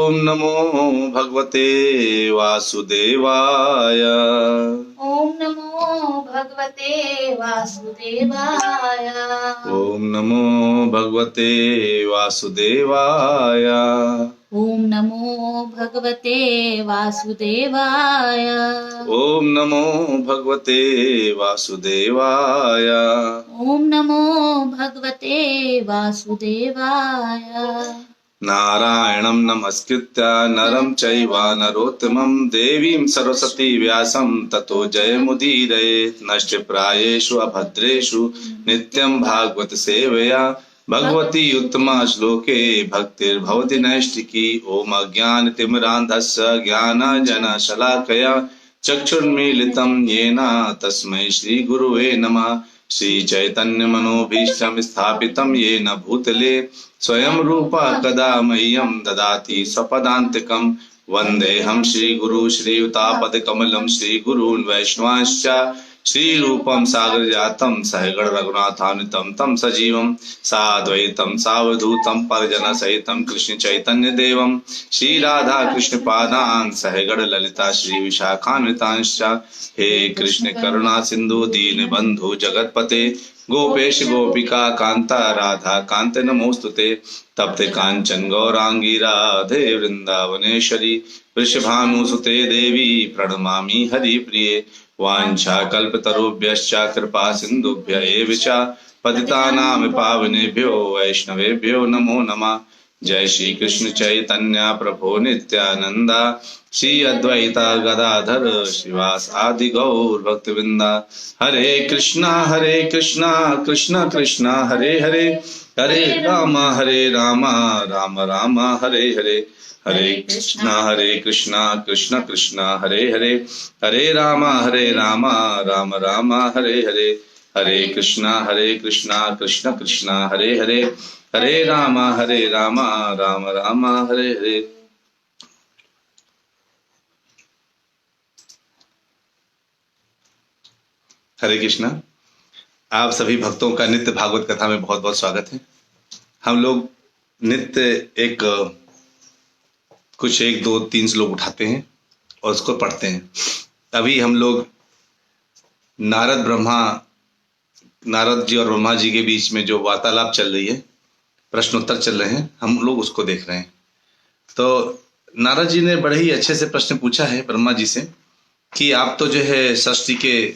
ओम नमो भगवते वासुदेवाय। ओम नमो भगवते वासुदेवाय। ओम नमो भगवते वासुदेवाय। ओम नमो भगवते वासुदेवाय। ओम नमो भगवते वासुदेवाय। ओम नमो भगवते वासुदेवाय। नारायणं नमस्कृत्य नरं चैव नरोत्तमं देवीं सरस्वती व्यासं ततो जयमुदीरयेत्। नष्टप्रायेषु अभद्रेषु नित्यं भागवत सेवया भगवती उत्तमा श्लोके भक्तिर्भवति नैष्टिकी। ओम अज्ञानतिमिरान्धस्य ज्ञानाञ्जनशलाकया चक्षुर्मीलितं येन तस्मै श्रीगुरुवे नमः। श्रीचैतन्यमनोभीष्टं स्थापितं येन भूतले स्वयं रूपा कदा मह्यं ददाति स्वपदान्तिकं। वन्देऽहं श्रीगुरु श्रीयुतापदकमलं श्रीगुरून् वैष्णवांश्च श्रीरूपं सागरजातं सहगण रघुनाथान्वितं तं सजीवं साद्वैतं सावधूतं परिजनसहितं कृष्ण चैतन्यदेवं श्रीराधा कृष्णपादान् सहगण ललिता श्रीविशाखान्वितांश्च। हे कृष्ण करुणा सिन्धु दीनबन्धु जगत्पते गोपेश गोपिका कांता राधा कांत नमोस्तुते। तप्त कांचन गौरांगी राधे वृंदावनेश्वरी वृषभानुसुते देवी प्रणमामि हरिप्रिये। वाञ्छाकल्पतरुभ्यश्च कृपा सिन्धुभ्य एव च पतितानां पावनेभ्यो वैष्णवेभ्यो नमो नमः। जय श्री कृष्ण चैतन्य प्रभु नित्यानंद श्री अद्वैता गदाधर श्रीवास आदि गौर भक्तवृंदा। हरे कृष्णा कृष्णा कृष्णा हरे हरे हरे राम राम राम हरे हरे। हरे कृष्णा कृष्णा कृष्णा हरे हरे हरे राम राम राम हरे हरे। हरे कृष्णा कृष्णा कृष्णा हरे हरे हरे राम राम राम हरे हरे। हरे कृष्णा। आप सभी भक्तों का नित्य भागवत कथा में बहुत बहुत स्वागत है। हम लोग नित्य कुछ 1 2 3 श्लोक उठाते हैं और उसको पढ़ते हैं। अभी हम लोग नारद जी और ब्रह्मा जी के बीच में जो वार्तालाप चल रही है, प्रश्नोत्तर चल रहे हैं, हम लोग उसको देख रहे हैं। तो नारद जी ने बड़े ही अच्छे से प्रश्न पूछा है ब्रह्मा जी से कि आप तो जो है सृष्टि के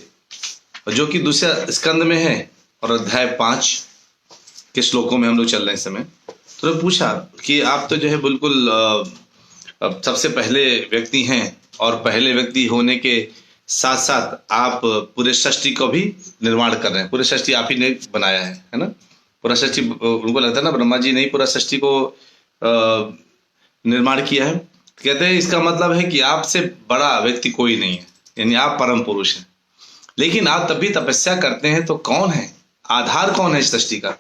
जो कि दूसरा स्कंद में है और अध्याय 5 के श्लोकों में हम लोग चल रहे हैं इस समय। तो पूछा कि आप तो जो है बिल्कुल सबसे पहले व्यक्ति हैं और पहले व्यक्ति होने के साथ साथ आप पूरे सृष्टि को भी निर्माण कर रहे हैं। पूरे सृष्टि आप ही ने बनाया है ना। पूरा सृष्टि उनको लगता है ना ब्रह्मा जी ने ही पूरा सृष्टि को निर्माण किया है। कहते हैं इसका मतलब है कि आपसे बड़ा व्यक्ति कोई नहीं है, यानी आप परम पुरुष हैं। लेकिन आप तब भी तपस्या करते हैं तो कौन है, आधार कौन है इस सृष्टि का?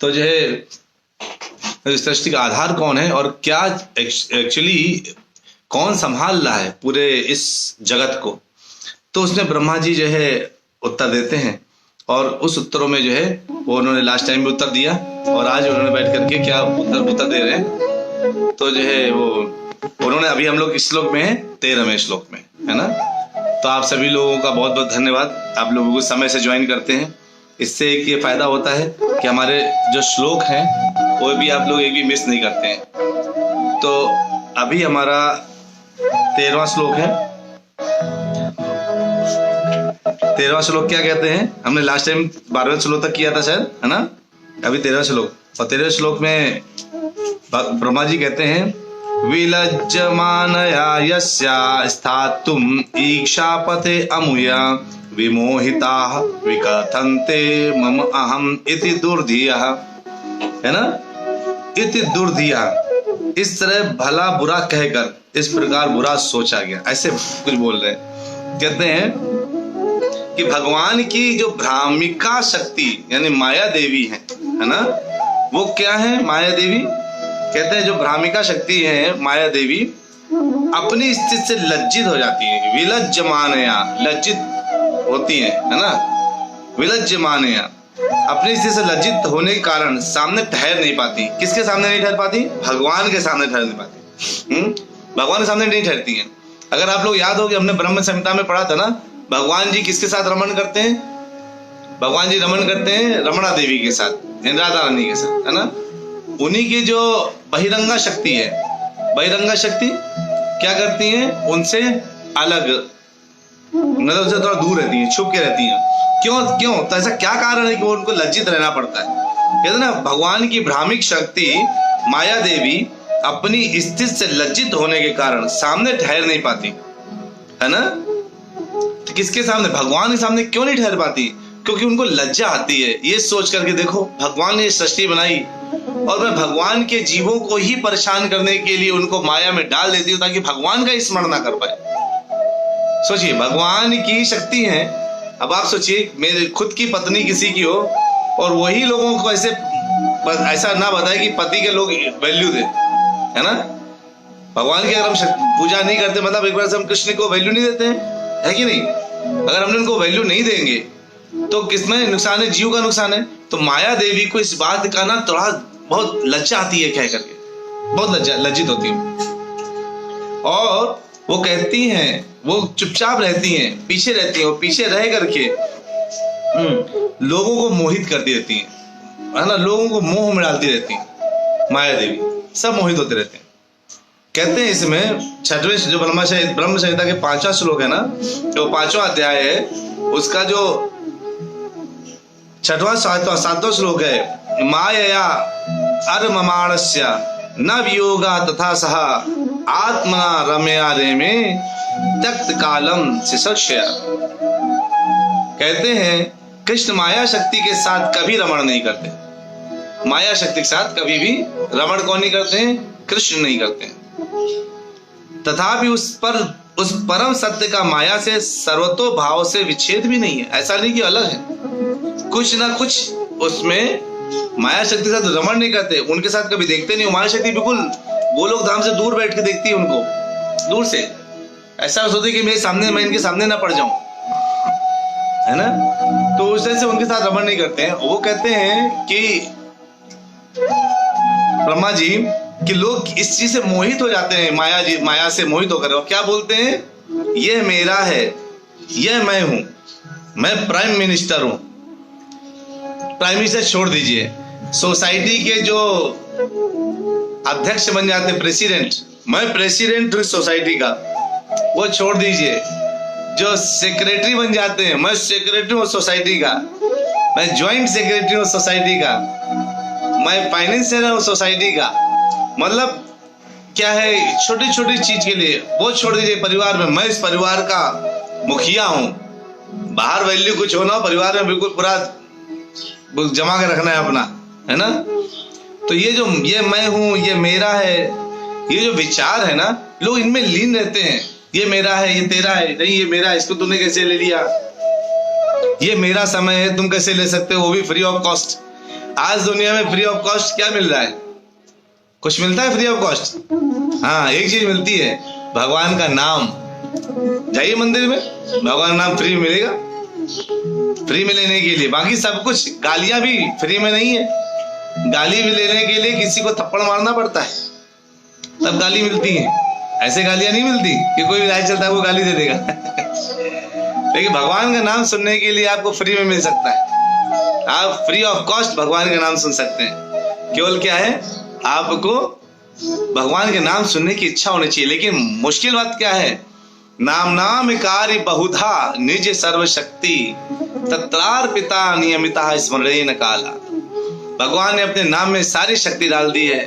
तो जो है इस सृष्टि का आधार कौन है और क्या एक्चुअली कौन संभाल रहा है पूरे इस जगत को? तो उसमें ब्रह्मा जी जो है उत्तर देते हैं और उस उत्तरों में जो है वो उन्होंने लास्ट टाइम भी उत्तर दिया और आज उन्होंने बैठ करके क्या उत्तर दे रहे हैं। तो जो है वो उन्होंने अभी हम लोग इस श्लोक में है 13वें श्लोक में, है ना। तो आप सभी लोगों का बहुत बहुत धन्यवाद, आप लोगों को समय से ज्वाइन करते हैं। इससे एक ये फायदा होता है कि हमारे जो श्लोक हैं वो भी आप लोग एक भी मिस नहीं करते हैं। तो अभी हमारा 13वां श्लोक है। 13वां श्लोक क्या कहते हैं? हमने लास्ट टाइम 12वें श्लोक तक किया था शायद, है ना। अभी 13वां श्लोक, और 13वें श्लोक में ब्रह्मा जी कहते हैं विलज्जमानया यस्या स्थातुम ईक्षापते अमुया विमोहिताः विकथन्ते मम अहम इति दुर्धियः, है ना। इति दुर्धियः, इस तरह भला बुरा कहकर इस प्रकार बुरा सोचा गया, ऐसे कुछ बोल रहे हैं। कहते हैं कि भगवान की जो भ्रामिका शक्ति यानी माया देवी है ना, वो क्या है माया देवी? कहते हैं जो भ्रामिका शक्ति है माया देवी अपनी स्थिति से लज्जित हो जाती है। विलज्जमानया, लज्जित होती है ना। विलज्जमानया, अपनी स्थिति से लज्जित होने के कारण सामने ठहर नहीं पाती। किसके सामने नहीं ठहर पाती? भगवान के सामने ठहर नहीं पाती। भगवान के सामने नहीं ठहरती हैं। अगर आप लोग याद हो कि हमने ब्रह्म संहिता में पढ़ा था ना, भगवान जी किसके साथ रमण करते हैं? भगवान जी रमण करते हैं रमणा देवी के साथ, राधा रानी के साथ, है ना। उन्हीं की जो बहिरंगा शक्ति है, बहिरंगा शक्ति क्या करती है? उनसे अलग, मतलब उनसे थोड़ा दूर रहती है, छुप के रहती है। क्यों? तो ऐसा क्या कारण है कि वो उनको लज्जित रहना पड़ता है? कहते ना, भगवान की भ्रामिक शक्ति माया देवी अपनी स्थिति से लज्जित होने के कारण सामने ठहर नहीं पाती, है ना। तो किसके सामने? भगवान के सामने क्यों नहीं ठहर पाती? क्योंकि उनको लज्जा आती है ये सोच करके, देखो भगवान ने सृष्टि बनाई और मैं भगवान के जीवों को ही परेशान करने के लिए उनको माया में डाल देती हूँ ताकि भगवान का स्मरण ना कर पाए। सोचिए, भगवान की शक्ति है। अब आप सोचिए, मेरे खुद की पत्नी किसी की हो और वही लोगों को ऐसा ना बताए कि पति के लोग वैल्यू दे, है ना। भगवान की अगर हम पूजा नहीं करते, मतलब एक बार से हम कृष्ण को वैल्यू नहीं देते हैं, है कि नहीं। अगर हमने उनको वैल्यू नहीं देंगे तो किसमें नुकसान है? जीव का नुकसान है। तो माया देवी को इस बात का ना थोड़ा बहुत लज्जा आती है कह करके, बहुत लज्जित होती है और वो कहती हैं, वो चुपचाप रहती हैं, पीछे रहती हैं और पीछे रह करके लोगों को मोहित करती रहती हैं, है ना। लोगों को मोह में डालती रहती हैं माया देवी, सब मोहित होते रहते हैं। कहते हैं इसमें 6वें जो ब्रह्म संहिता के 5वां श्लोक है ना, जो 5वां अध्याय है, उसका जो 6वां 7वां श्लोक है, मायया अर्ममाणस्य न वियोगा तथा सह आत्मना रमया रेमे त्यक्त कालम शिशर्षया। कहते हैं कृष्ण माया शक्ति के साथ कभी रमण नहीं करते। माया शक्ति के साथ कभी भी रमण कौन नहीं करते हैं? कृष्ण नहीं करते हैं। तथापि उस परम सत्य का माया से सर्वतो भाव से विच्छेद भी नहीं है। ऐसा नहीं कि अलग है, कुछ ना कुछ उसमें माया शक्ति के साथ रमण नहीं करते, उनके साथ कभी देखते नहीं। माया शक्ति बिल्कुल गोलोक धाम से दूर बैठ के देखती है उनको, दूर से। ऐसा सोचती कि मेरे सामने, मैं इनके सामने ना पड़ जाऊं, है ना। तो उस तरह से उनके साथ रमण नहीं करते हैं। वो कहते हैं कि ब्रह्मा जी कि लोग इस चीज से मोहित हो जाते हैं, माया से मोहित होकर। और क्या बोलते हैं? ये मेरा है, ये मैं हूं, मैं प्राइम मिनिस्टर हूं। प्राइम मिनिस्टर छोड़ दीजिए, सोसाइटी के जो अध्यक्ष बन जाते हैं, प्रेसिडेंट, मैं प्रेसिडेंट हूं सोसाइटी का, वो छोड़ दीजिए। जो सेक्रेटरी बन जाते हैं, मैं सेक्रेटरी हूं सोसाइटी का, मैं ज्वाइंट सेक्रेटरी हूं सोसाइटी का, मैं फाइनेंशियर हूं सोसाइटी का। मतलब क्या है, छोटी छोटी चीज के लिए वो छोड़ दीजिए। परिवार में मैं इस परिवार का मुखिया हूं। बाहर वैल्यू कुछ होना, परिवार में बिल्कुल पूरा जमा के रखना है अपना, है ना। तो ये मैं हूं, ये मेरा है, ये जो विचार है ना, लोग इनमें लीन रहते हैं। ये मेरा है, ये तेरा है, नहीं ये मेरा है, इसको तूने कैसे ले लिया, ये मेरा समय है, तुम कैसे ले सकते हो, वो भी फ्री ऑफ कॉस्ट। आज दुनिया में फ्री ऑफ कॉस्ट क्या मिल रहा है? कुछ मिलता है फ्री ऑफ कॉस्ट? हाँ, एक चीज मिलती है, भगवान का नाम। जाइए मंदिर में, भगवान का नाम फ्री मिलेगा, फ्री में लेने के लिए। बाकी सब कुछ, गालियां भी फ्री में नहीं है। गाली भी लेने के लिए किसी को थप्पड़ मारना पड़ता है, तब गाली मिलती है। ऐसे गालियां नहीं मिलती कि कोई भी राय चलता है वो गाली दे देगा। लेकिन भगवान का नाम सुनने के लिए आपको फ्री में मिल सकता है। आप फ्री ऑफ कॉस्ट भगवान का नाम सुन सकते हैं। केवल क्या है, आपको भगवान के नाम सुनने की इच्छा होनी चाहिए। लेकिन मुश्किल बात क्या है, नाम कार्य बहुधा निज सर्वशक्ति तत्रार्पिता नियमिता स्मरणेन काला। भगवान ने अपने नाम में सारी शक्ति डाल दी है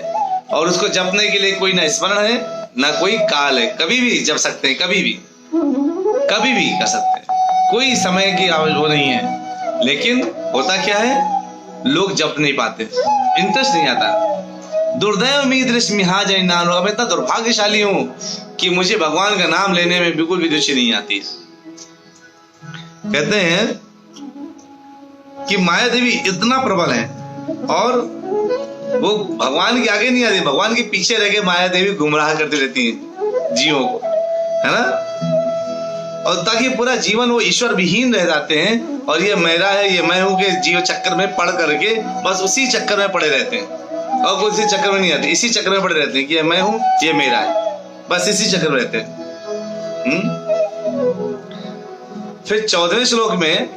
और उसको जपने के लिए कोई ना स्मरण है ना कोई काल है। कभी भी जप सकते हैं, कभी भी कर सकते हैं, कोई समय की वो नहीं है। लेकिन होता क्या है, लोग जप नहीं पाते, इंटरेस्ट नहीं आता। दुर्दैव में दृश्य मिहा जय नानो। मैं इतना दुर्भाग्यशाली हूं कि मुझे भगवान का नाम लेने में बिल्कुल भी रुचि नहीं आती। कहते हैं कि माया देवी इतना प्रबल है और वो भगवान के आगे नहीं आती, भगवान के पीछे रह के माया देवी गुमराह करती रहती है जीवों को, है ना। और ताकि पूरा जीवन वो ईश्वर विहीन रह जाते हैं और ये मेरा है, ये मैं हूं के जीव चक्कर में पड़ करके बस उसी चक्कर में पड़े रहते हैं। और कोई इसी चक्कर में नहीं आते, इसी चक्कर में पड़े रहते हैं कि ये मैं हूं, ये मेरा है, बस इसी चक्कर में रहते हैं। फिर 14वें श्लोक में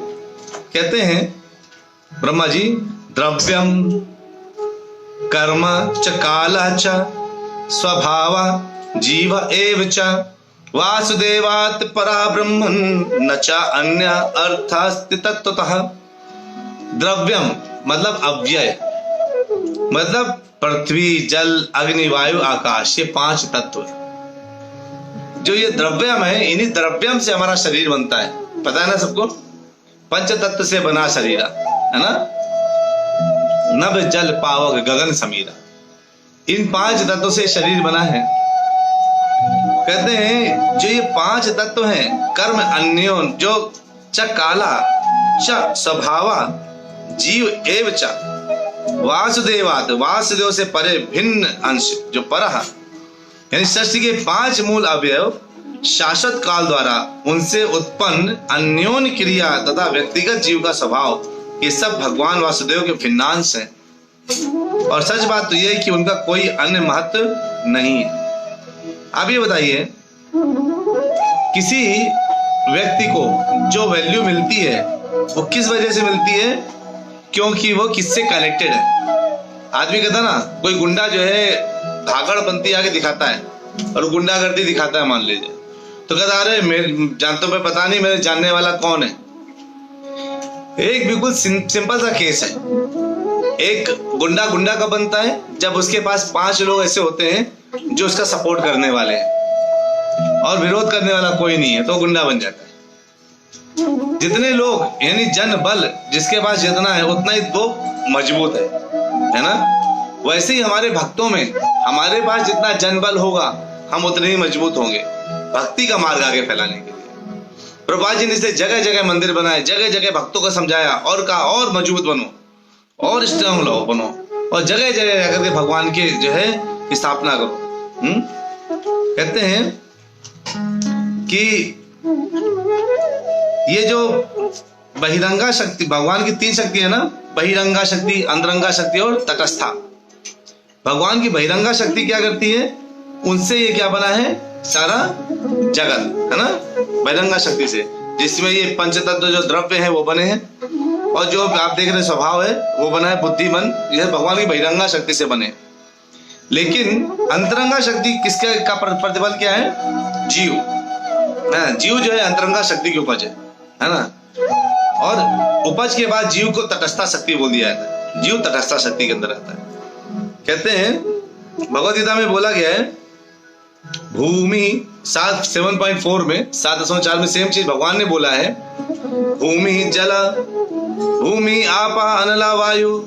कहते हैं ब्रह्मा जी, द्रव्यम कर्म च कालः च स्वभावा जीव एव च वासुदेवात् परा ब्रह्मन् न च अन्य अर्थास्ति तत्वतः। द्रव्यम मतलब अव्यय, मतलब पृथ्वी, जल, अग्नि, वायु, आकाश, ये 5 तत्व जो ये द्रव्यम है, इन्हीं द्रव्यम से हमारा शरीर बनता है। पता है ना सबको, पंच तत्व से बना शरीर है ना, नभ जल पावक गगन समीरा, इन 5 तत्वों से शरीर बना है। कहते हैं जो ये 5 तत्व हैं, कर्म अन्योन जो च काला च स्वभावा जीव एव च वासुदेवात, वासुदेव से परे भिन्न अंश जो परह, यानी सृष्टि के 5 मूल अवयव शाश्वत काल द्वारा उनसे उत्पन्न अन्योन क्रिया तथा व्यक्तिगत जीव का स्वभाव, ये सब भगवान वासुदेव के भिन्नांश हैं। और सच बात तो यह है कि उनका कोई अन्य महत्व नहीं है। अब ये बताइए, किसी व्यक्ति को जो वैल्यू मिलती है वो किस वजह से मिलती है? क्योंकि वो किससे कनेक्टेड है। आदमी कहता ना, कोई गुंडा जो है धागड़पंती आके दिखाता है और गुंडागर्दी दिखाता है मान लीजिए, तो कहता अरे जानते हो, पता नहीं मेरे जानने वाला कौन है। एक बिल्कुल सिंपल सा केस है। एक गुंडा गुंडा कब बनता है? जब उसके पास 5 लोग ऐसे होते हैं जो उसका सपोर्ट करने वाले हैं और विरोध करने वाला कोई नहीं है, तो गुंडा बन जाता है। जितने लोग यानी जन बल जिसके पास जितना है उतना ही वो मजबूत है ना। वैसे ही हमारे भक्तों में हमारे पास जितना जन बल होगा हम उतने ही मजबूत होंगे भक्ति का मार्ग आगे फैलाने के लिए। प्रभुपाद जी ने इसे जगह जगह मंदिर बनाए, जगह जगह भक्तों को समझाया और कहा और मजबूत बनो और स्ट्रांग बनो और जगह जगह जाकर के भगवान के जो है स्थापना करो। कहते हैं कि ये जो बहिरंगा शक्ति, भगवान की 3 शक्ति है ना, बहिरंगा शक्ति, अंतरंगा शक्ति और तटस्था। भगवान की बहिरंगा शक्ति क्या करती है? उनसे ये क्या बना है? सारा जगत है ना, बहिरंगा शक्ति से, जिसमें ये पंचतत्व जो द्रव्य है वो बने हैं और जो आप देख रहे स्वभाव है वो बना है बुद्धि मन, यह भगवान की बहिरंगा शक्ति से बने। लेकिन अंतरंगा शक्ति किसके का प्रतिफल क्या है? जीव। जीव जो है अंतरंगा शक्ति की उपज है ना, और उपज के बाद जीव को तटस्था शक्ति बोल दिया जाता है। जीव तटस्था शक्ति के अंदर आता है। कहते हैं भगवद गीता में बोला गया है, भूमि 7.4 में 7.4 में सेम चीज भगवान ने बोला है, भूमि जल, भूमि आपा अनला वायु,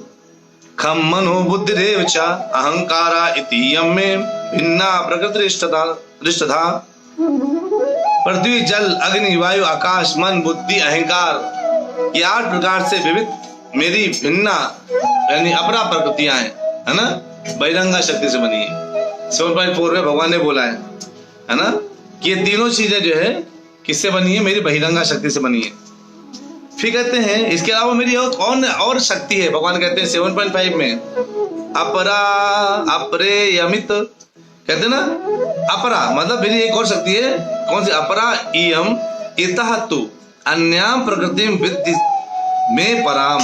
खम मनो बुद्धिरेव च अहंकारा इति यम में भिन्ना प्रकृति रिष्टधा। पृथ्वी, जल, अग्नि, वायु, आकाश, मन, बुद्धि, अहंकार, ये 8 प्रकार से विविध मेरी भिन्ना यानी अपरा प्रकृतियां हैं, है ना, बहिरंगा शक्ति से बनी है। 7.4 में भगवान ने बोला है ना, कि ये तीनों चीजें जो है किससे बनी है? मेरी बहिरंगा शक्ति से बनी है। फिर कहते हैं इसके अलावा मेरी और कौन और शक्ति है? भगवान कहते हैं 7.5 में, अपरा अपरे यमित, कहते हैं ना, अपरा मतलब मेरी एक और शक्ति है। कौन सी? अपरा इयम इतः तु अन्याम प्रकृतिम विद्धि में पराम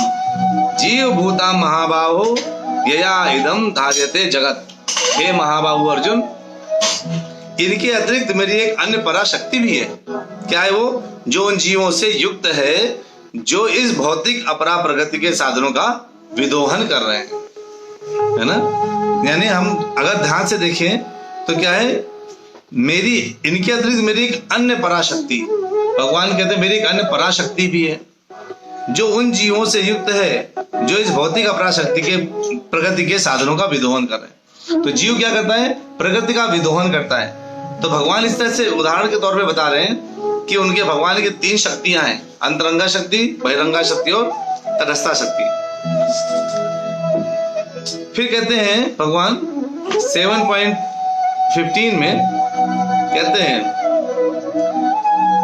जीव भूता महाबाहो यया इदम धार्यते जगत। हे महाबाहु अर्जुन, इनके अतिरिक्त मेरी एक अन्य पराशक्ति भी है। क्या है वो? जो उन जीवों से युक्त है जो इस भौतिक अपरा प्रगति के साधनों का विदोहन कर रहे हैं, है ना। यानी हम अगर ध्यान से देखें तो क्या है, मेरी इनके अतिरिक्त मेरी एक अन्य पराशक्ति, भगवान कहते हैं मेरी एक अन्य पराशक्ति भी है जो उन जीवों से युक्त है जो इस भौतिक अपराशक्ति के प्रगति के साधनों का विदोहन कर रहे हैं। तो जीव क्या करता है? प्रगति का विदोहन करता है। तो भगवान इस तरह से उदाहरण के तौर पे बता रहे हैं कि उनके भगवान की 3 शक्तियां हैं, अंतरंगा शक्ति, बहिरंगा शक्ति और तटस्था शक्ति। फिर कहते हैं भगवान 7.15 में कहते हैं,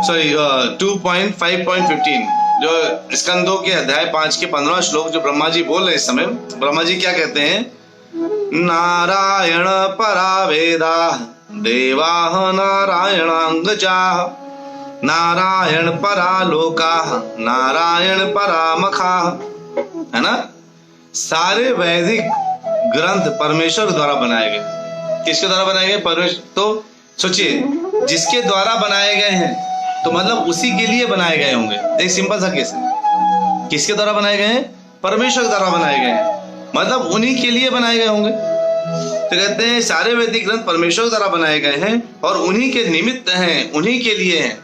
सॉरी 2.5.15 जो स्कंदों के अध्याय 5 के 15वां श्लोक जो ब्रह्मा जी बोल रहे हैं इस समय, ब्रह्मा जी क्या कहते हैं नारायण परा वेदा देवाः नारायणांगजाः नारायण परा लोकाः नारायण परामखाः। है ना? सारे वैदिक ग्रंथ परमेश्वर द्वारा बनाए गए। किसके द्वारा बनाए गए? परमेश्वर। तो सोचिए, जिसके द्वारा बनाए गए हैं तो मतलब उसी के लिए बनाए गए होंगे। एक सिंपल सा केस है। किसके द्वारा बनाए गए हैं? परमेश्वर द्वारा बनाए गए हैं, मतलब उन्हीं के लिए बनाए गए होंगे। तो कहते हैं सारे वैदिक ग्रंथ परमेश्वर द्वारा बनाए गए हैं और उन्हीं के निमित्त हैं, उन्हीं के लिए हैं।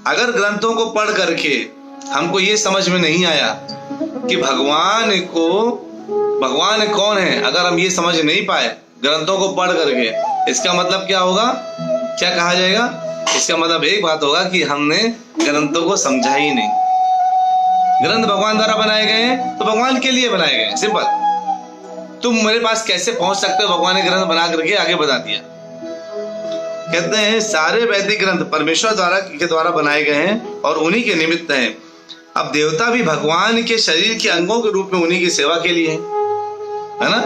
अगर ग्रंथों को पढ़ करके हमको ये समझ में नहीं आया कि भगवान कौन है, अगर हम ये समझ नहीं पाए ग्रंथों को पढ़ करके, इसका मतलब क्या होगा? क्या कहा जाएगा? इसका मतलब एक बात होगा कि हमने ग्रंथों को समझा ही नहीं। ग्रंथ भगवान द्वारा बनाए गए हैं तो भगवान के लिए बनाए गए, सिंपल। तुम मेरे पास कैसे पहुंच सकते हो? भगवान ने ग्रंथ बना करके आगे बता दिया। कहते हैं सारे वैदिक ग्रंथ परमेश्वर के द्वारा बनाए गए हैं और उन्हीं के निमित्त हैं। अब देवता भी भगवान के शरीर के अंगों के रूप में उन्हीं की सेवा के लिए है ना?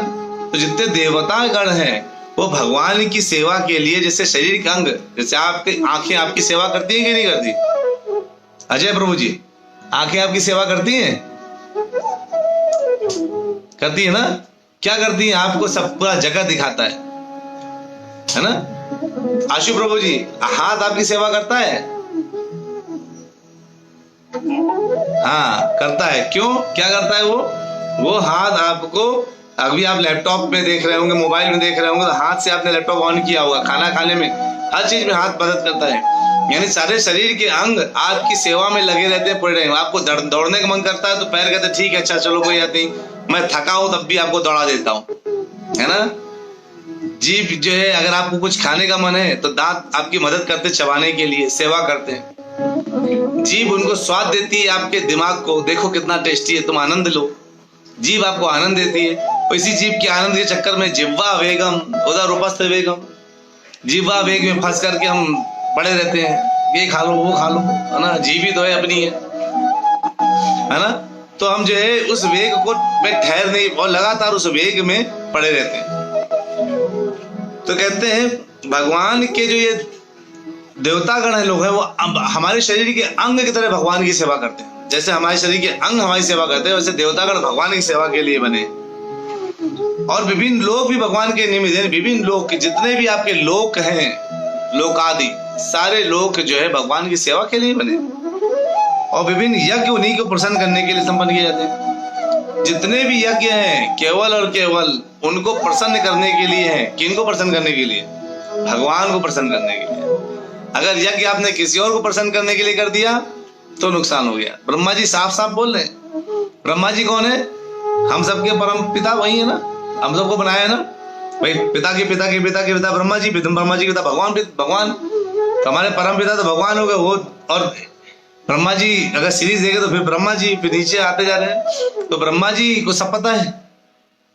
तो जितने देवता गण हैं वो भगवान की सेवा के लिए, जैसे शरीर के अंग, जैसे आपकी आंखें आपकी सेवा करती है कि नहीं करती? अजय प्रभु जी, आंखें आपकी सेवा करती हैं? करती है ना? क्या करती है? आपको सब पूरा जगह दिखाता है ना? आशु प्रभु जी, हाथ आपकी सेवा करता है? हाँ करता है। क्यों? क्या करता है वो हाथ आपको, अभी आप लैपटॉप में देख रहे होंगे, मोबाइल में देख रहे होंगे, तो हाथ से आपने लैपटॉप ऑन किया होगा, खाना खाने में, हर चीज में हाथ मदद करता है। यानी सारे शरीर के अंग आपकी सेवा में लगे रहते हैं पूरे टाइम। आपको दौड़ने का मन करता है तो पैर कहते ठीक है, अच्छा चलो कोई बात नहीं, मैं थका हूं तब भी आपको दौड़ा देता हूं, है ना? जीभ जो है, अगर आपको कुछ खाने का मन है तो दांत आपकी मदद करते चबाने के लिए, सेवा करते हैं। जीभ उनको स्वाद देती है आपके दिमाग को, देखो कितना टेस्टी है, तुम आनंद लो। जीभ आपको आनंद देती है। इसी जीभ के आनंद के चक्कर में जिह्वा वेगम उधर उपस्थ वेगम, जिह्वा वेग में फंस करके हम पड़े रहते हैं, ये खा लो वो खा लो, है ना? जीभ ही तो है अपनी, है ना? तो हम जो है उस वेग को में ठहर नहीं और लगातार उस वेग में पड़े रहते हैं। तो कहते हैं भगवान के जो ये देवतागण है, लोग हैं, वो हमारे शरीर के अंग की तरह भगवान की सेवा करते हैं। जैसे हमारे शरीर के अंग हमारी सेवा करते हैं, वैसे देवतागण भगवान की सेवा के लिए बने। और विभिन्न लोग भी भगवान के निमित्त हैं। विभिन्न लोग, जितने भी आपके लोक हैं, लोकादि सारे लोग जो है भगवान की सेवा के लिए बने। और विभिन्न यज्ञ उन्हीं को प्रसन्न करने के लिए संपन्न किए जाते हैं। जितने भी यज्ञ हैं केवल और केवल उनको प्रसन्न करने के लिए हैं। किनको प्रसन्न करने के लिए? भगवान को प्रसन्न करने के लिए। अगर यज्ञ आपने किसी और को प्रसन्न करने के लिए कर दिया तो नुकसान हो गया। ब्रह्मा जी साफ साफ बोल रहे हैं। ब्रह्मा जी कौन है? हम सबके परम पिता वही है ना, हम सबको बनाया है ना भाई। पिता के पिता के पिता के पिता ब्रह्मा जी, ब्रह्मा जी के पिता भगवान। तो हमारे परम पिता तो भगवान हो गए वो। और ब्रह्मा जी अगर सीरीज देखे तो फिर ब्रह्मा जी फिर नीचे आते जा रहे हैं। तो ब्रह्मा जी को सब पता है,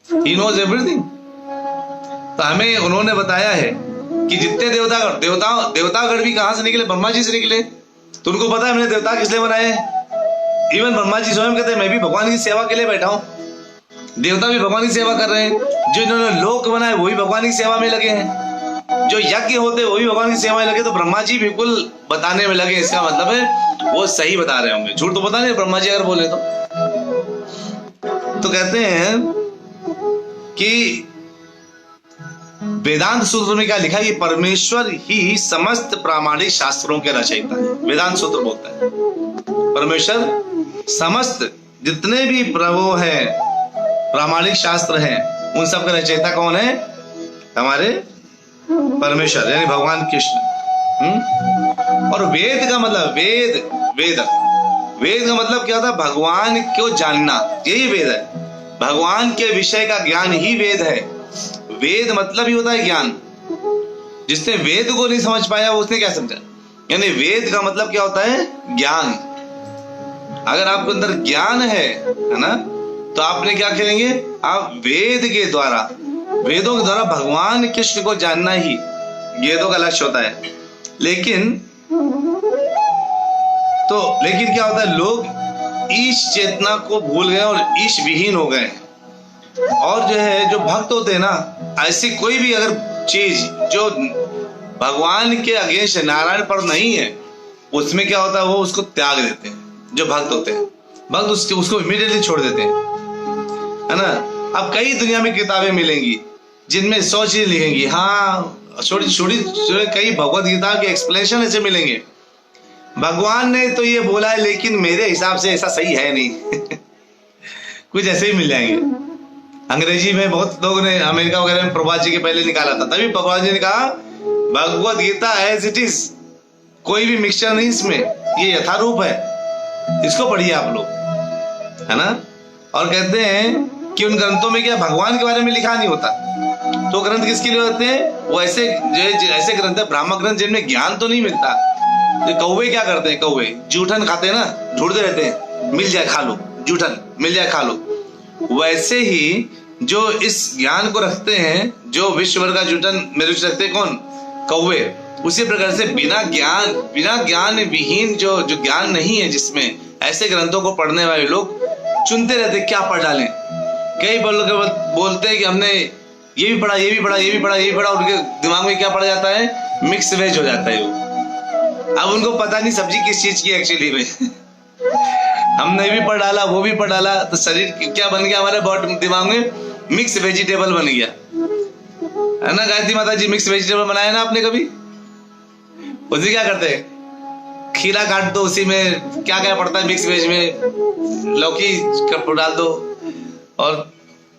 ही नोज एवरीथिंग। तो हमें उन्होंने बताया है कि जितने देवतागण भी कहां से निकले? ब्रह्मा जी से निकले। तो उनको पता है हमने देवता किस लिए बनाए हैं। इवन ब्रह्मा जी स्वयं कहते हैं मैं भी भगवान की सेवा के लिए बैठा हूं। देवता भी भगवान की सेवा कर रहे हैं। जो इन्होंने लोक बनाए वो भी भगवान की सेवा में लगे हैं। जो यज्ञ होते वो भी भगवान की सेवा में लगे। तो ब्रह्मा जी बिल्कुल बताने में लगे, इसका मतलब है वो सही बता रहे होंगे, झूठ तो पता नहीं ब्रह्मा जी अगर बोले तो कहते हैं कि वेदांत सूत्र में क्या लिखा है कि परमेश्वर ही समस्त प्रामाणिक शास्त्रों के रचयिता है। वेदांत सूत्र बोलता है परमेश्वर समस्त जितने भी प्रभु है, प्रामाणिक शास्त्र हैं, उन सब का रचयिता कौन है? हमारे परमेश्वर यानी भगवान कृष्ण। और वेद का मतलब वेद का मतलब क्या होता है? भगवान को जानना, यही वेद है। भगवान के विषय का ज्ञान ही वेद है। वेद मतलब ही होता है ज्ञान। जिसने वेद को नहीं समझ पाया उसने क्या समझा? यानी वेद का मतलब क्या होता है? ज्ञान। अगर आपके अंदर ज्ञान है ना, तो आपने क्या करेंगे? आप वेद के द्वारा, वेदों के द्वारा भगवान कृष्ण को जानना ही वेदों का लक्ष्य होता है। लेकिन क्या होता है? लोग ईश चेतना को भूल गए और ईश विहीन हो गए। और जो है जो भक्त होते हैं ना, ऐसी कोई भी अगर चीज जो भगवान के अगेंस्ट है, नारायण पर नहीं है, उसमें क्या होता है, वो उसको त्याग देते हैं। जो भक्त होते हैं, भक्त उसको इमीडिएटली छोड़ देते हैं, है ना। अब कई दुनिया में किताबें मिलेंगी जिनमें 100 चीजें लिखेंगी, हाँ छोटी छोटी कई भगवत गीता के एक्सप्लेनेशन ऐसे मिलेंगे, भगवान ने तो ये बोला है लेकिन मेरे हिसाब से ऐसा सही है नहीं कुछ ऐसे ही मिल जाएंगे। अंग्रेजी में बहुत लोगों ने, अमेरिका वगैरह में प्रभुपाद जी के पहले निकाला था, तभी प्रभुपाद जी ने कहा Bhagavad Gita as it is, कोई भी मिक्सचर नहीं इसमें, ये यथारूप है, इसको पढ़िए आप लोग, है ना। और कहते हैं कि उन ग्रंथों में क्या भगवान के बारे में लिखा नहीं होता, तो ग्रंथ किसके लिए होते हैं, वो ऐसे ऐसे ग्रंथ है, ब्राह्मण ग्रंथ, जिनमें ज्ञान तो नहीं मिलता। कौवे क्या करते हैं, कौवे जूठन खाते हैं ना, ढूंढते रहते हैं, मिल जाए खा लो, जूठन मिल जाए खा लो। वैसे ही जो इस ज्ञान को रखते हैं, जो विश्व भर का जूठन में रुचि रखते हैं, कौन, कौवे। उसी प्रकार से बिना ज्ञान विहीन जो ज्ञान नहीं है जिसमें, ऐसे ग्रंथों को पढ़ने वाले लोग चुनते रहते क्या पढ़ डालें। कई लोग बोलते हैं कि हमने ये भी पढ़ा, ये भी पढ़ा, ये भी पढ़ा, ये भी पढ़ा, उनके दिमाग में क्या पड़ जाता है, मिक्स वेज हो जाता है वो। अब उनको पता नहीं सब्जी किस चीज की एक्चुअली में हमने भी पढ़ डाला, वो भी पढ़ डाला, तो शरीर क्या बन गया हमारे बॉडी दिमाग में, मिक्स वेजिटेबल बन गया, है ना। गायत्री माता जी मिक्स वेजिटेबल बनाया ना आपने कभी, उसी क्या करते हैं, खीरा काट दो, उसी में क्या क्या पड़ता है मिक्स वेज में, लौकी डाल दो, और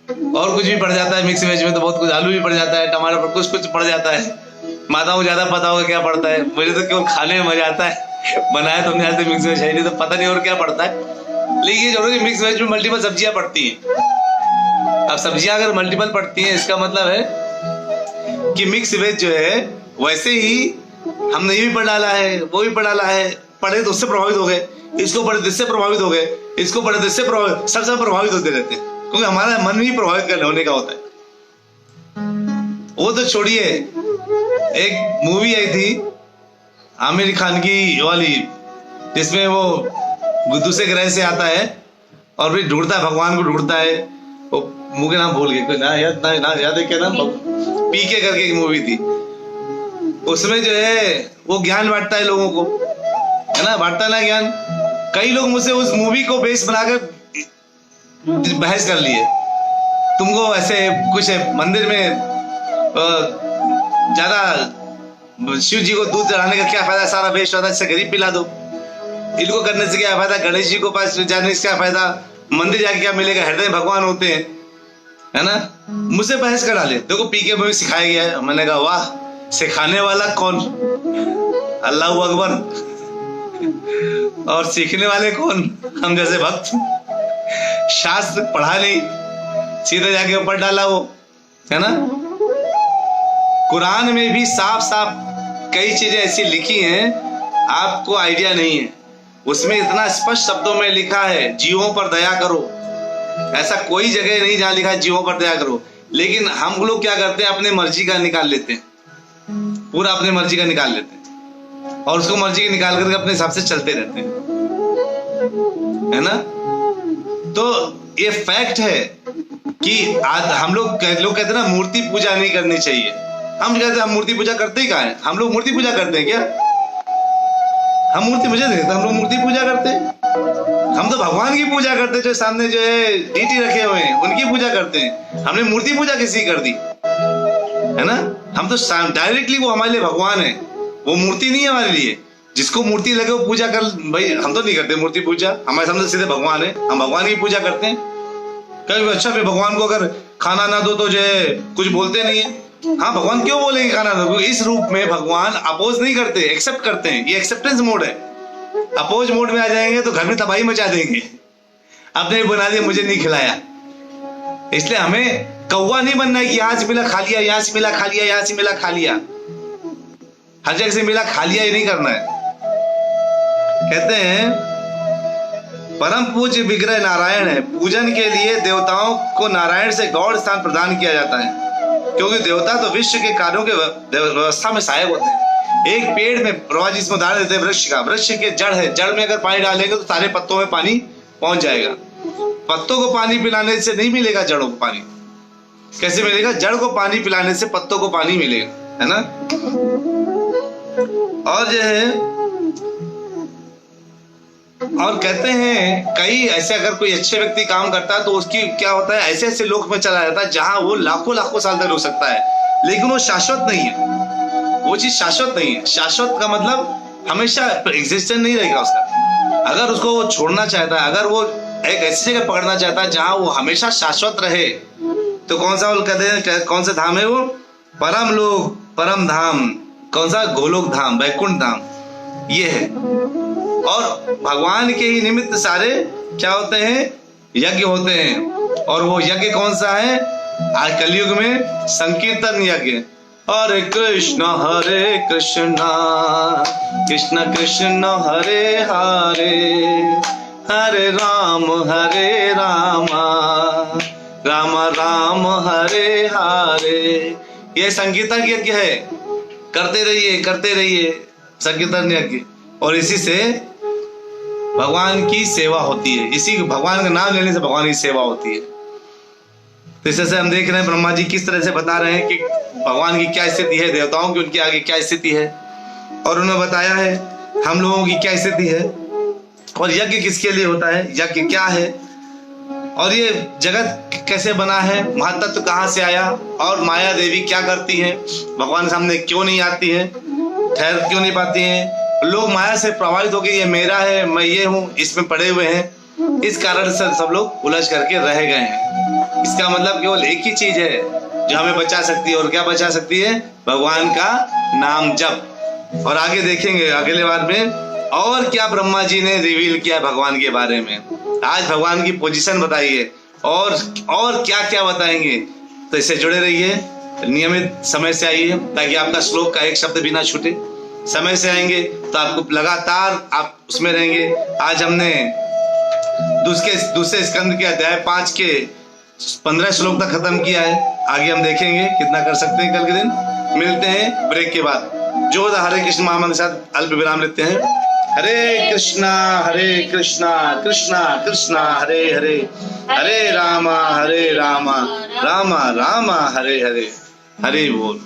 कुछ भी पड़ जाता है मिक्स वेज में, तो बहुत कुछ, आलू भी पड़ जाता है, टमाटर पर कुछ पड़ जाता है। माता को ज्यादा पता होगा क्या पड़ता है, मुझे तो क्यों खाने में मजा आता है, बनाया तो हमने आज तक मिक्स वेज है नहीं, तो पता नहीं और क्या पड़ता है। लेकिन ये जरूर मिक्स वेज में मल्टीपल सब्जियां पड़ती हैं। अब सब्जियां अगर मल्टीपल पड़ती हैं, इसका मतलब है कि मिक्स वेज जो है, वैसे ही हमने ये भी पढ़ डाला है, वो भी पढ़ डाला है, पढ़े तो उससे प्रभावित हो गए, इसको पढ़े तो इससे प्रभावित हो गए, इसको पढ़े तो इससे प्रभावित, सब प्रभावित होते रहते हैं, क्योंकि हमारा मन ही प्रभावित करने होने का होता है। वो तो छोड़िए, एक मूवी आई थी आमिर खान की वाली, जिसमें वो दूसरे ग्रह से आता है और फिर ढूंढता है, भगवान को ढूंढता है, वो मुंह के नाम भूल गए, ना याद है क्या नाम, पीके करके एक मूवी थी। उसमें जो है वो ज्ञान बांटता है लोगों को, है ना, बांटता ना ज्ञान। कई लोग मुझसे उस मूवी को बेस बनाकर बहस कर लिए, तुमको ऐसे कुछ है मंदिर में ज्यादा शिव जी को दूध चढ़ाने का क्या फायदा, सारा वेस्ट होता है, इससे गरीब पिला दो, इनको करने से क्या फायदा, गणेश जी को पास जाने से क्या फायदा, मंदिर जाके क्या मिलेगा, हृदय भगवान होते हैं, है ना। मुझसे बहस करा ले, देखो पीके में सिखाया गया है। मैंने कहा वाह, सिखाने वाला कौन, अल्लाह अकबर, और सीखने वाले कौन, हम जैसे भक्त। शास्त्र पढ़ा नहीं, सीधे जाके ऊपर डाला वो, है ना। कुरान में भी साफ साफ कई चीजें ऐसी लिखी हैं, आपको आइडिया नहीं है। उसमें इतना स्पष्ट शब्दों में लिखा है, जीवों पर दया करो। ऐसा कोई जगह नहीं जहां लिखा है जीवों पर दया करो, लेकिन हम लोग क्या करते हैं, अपने मर्जी का निकाल लेते हैं, पूरा अपने मर्जी का निकाल लेते हैं, और उसको मर्जी के निकाल करके अपने हिसाब से चलते रहते हैं, है ना। तो ये फैक्ट है कि आज हम लोग कहते हैं ना, मूर्ति पूजा नहीं करनी चाहिए। हम कहते हैं हम मूर्ति पूजा करते ही कहाँ है, हम लोग मूर्ति पूजा करते हैं क्या, हम मूर्ति पूजा नहीं करते, हम लोग मूर्ति पूजा करते हैं। हम तो भगवान की पूजा करते हैं, जो सामने जो है डीटी रखे हुए हैं उनकी पूजा करते हैं। हमने मूर्ति पूजा किसी कर दी, है ना। हम तो डायरेक्टली वो हमारे लिए भगवान है, वो मूर्ति नहीं है हमारे लिए। जिसको मूर्ति लगे वो पूजा कर, भाई हम तो नहीं करते मूर्ति पूजा, हमारे सामने सीधे भगवान है, हम भगवान की पूजा करते हैं। कभी अच्छा फिर भगवान को अगर खाना ना दो तो जो है कुछ बोलते नहीं है। हाँ, भगवान क्यों बोलेंगे खाना दो, क्योंकि इस रूप में भगवान अपोज नहीं करते, एक्सेप्ट करते हैं। ये एक्सेप्टेंस मोड है। अपोज मोड में आ जाएंगे तो घर में तबाही मचा देंगे, आपने बना दिया मुझे नहीं खिलाया। इसलिए हमें कौवा नहीं बनना है कि यहाँ से मिला खा लिया, यहाँ से मिला खा लिया, यहाँ से मिला खा लिया, हर जगह से मिला खा लिया, ये नहीं करना है। कहते हैं परम पूज्य विग्रह नारायण है, पूजन के लिए देवताओं को नारायण से गौड़ स्थान प्रदान किया जाता है, क्योंकि देवता तो विश्व के कार्यों के व्यवस्था में सहायक होते हैं। एक पेड़ में प्रभा जिसमें उदाहरण देते हैं वृक्ष का, वृक्ष के जड़ है, जड़ में अगर पानी डालेंगे तो सारे पत्तों में पानी पहुंच जाएगा। पत्तों को पानी पिलाने से नहीं मिलेगा जड़ों को पानी। कैसे मिलेगा? जड़ को पानी पिलाने से पत्तों को पानी मिलेगा, है ना। और जो है, और कहते हैं कई ऐसे, अगर कोई अच्छे व्यक्ति काम करता है तो उसकी क्या होता है, ऐसे ऐसे लोक में चला जाता है जहां वो लाखों लाखों साल तक रुक सकता है, लेकिन वो शाश्वत नहीं है। वो चीज शाश्वत नहीं है। शाश्वत का मतलब हमेशा एग्जिस्टेंस नहीं रहेगा उसका। अगर उसको वो छोड़ना चाहता है, अगर वो एक ऐसी जगह पकड़ना चाहता है जहां वो हमेशा शाश्वत रहे, तो कौन सा, वो कहते हैं कौन सा धाम है वो? परम लोक, परम धाम। कौन सा? गोलोक धाम, वैकुंठ धाम, ये है। और भगवान के ही निमित्त सारे क्या होते हैं? यज्ञ होते हैं। और वो यज्ञ कौन सा है? आज कलयुग में संकीर्तन यज्ञ। हरे कृष्ण कृष्ण कृष्ण हरे हरे, हरे राम राम राम हरे हरे। ये संकीर्तन यज्ञ है। करते रहिए संकीर्तन यज्ञ, और इसी से भगवान की सेवा होती है। इसी भगवान का नाम लेने से भगवान की सेवा होती है। तो इस तरह से हम देख रहे हैं ब्रह्मा जी किस तरह से बता रहे हैं कि भगवान की क्या स्थिति है, देवताओं की उनके आगे क्या स्थिति है, और उन्होंने बताया है हम लोगों की क्या स्थिति है, और यज्ञ किसके लिए होता है, यज्ञ क्या है, और ये जगत कैसे बना है, महातत्व कहाँ से आया, और माया देवी क्या करती है, भगवान सामने क्यों नहीं आती है, ठहर क्यों नहीं पाती है। लोग माया से प्रभावित होकर ये मेरा है, मैं ये हूँ, इसमें पड़े हुए हैं। इस कारण से सब लोग उलझ करके रह गए हैं। इसका मतलब केवल एक ही चीज है जो हमें बचा सकती है, और क्या बचा सकती है? भगवान का नाम जप। और आगे देखेंगे अगले बार में और क्या ब्रह्मा जी ने रिवील किया भगवान के बारे में। आज भगवान की पोजीशन बताइए, और क्या क्या बताएंगे। तो इससे जुड़े रहिए, नियमित समय से आइए ताकि आपका श्लोक का एक शब्द भी ना छूटे। समय से आएंगे तो आपको लगातार आप उसमें रहेंगे। आज हमने दूसरे स्कंद के अध्याय 5 के 15 श्लोक तक खत्म किया है। आगे हम देखेंगे कितना कर सकते हैं कल के दिन। मिलते हैं ब्रेक के बाद। जो हरे कृष्ण महामंत्र के साथ अल्प विराम लेते हैं। हरे कृष्णा कृष्णा कृष्णा हरे हरे, हरे रामा रामा रामा हरे हरे। हरे बोल।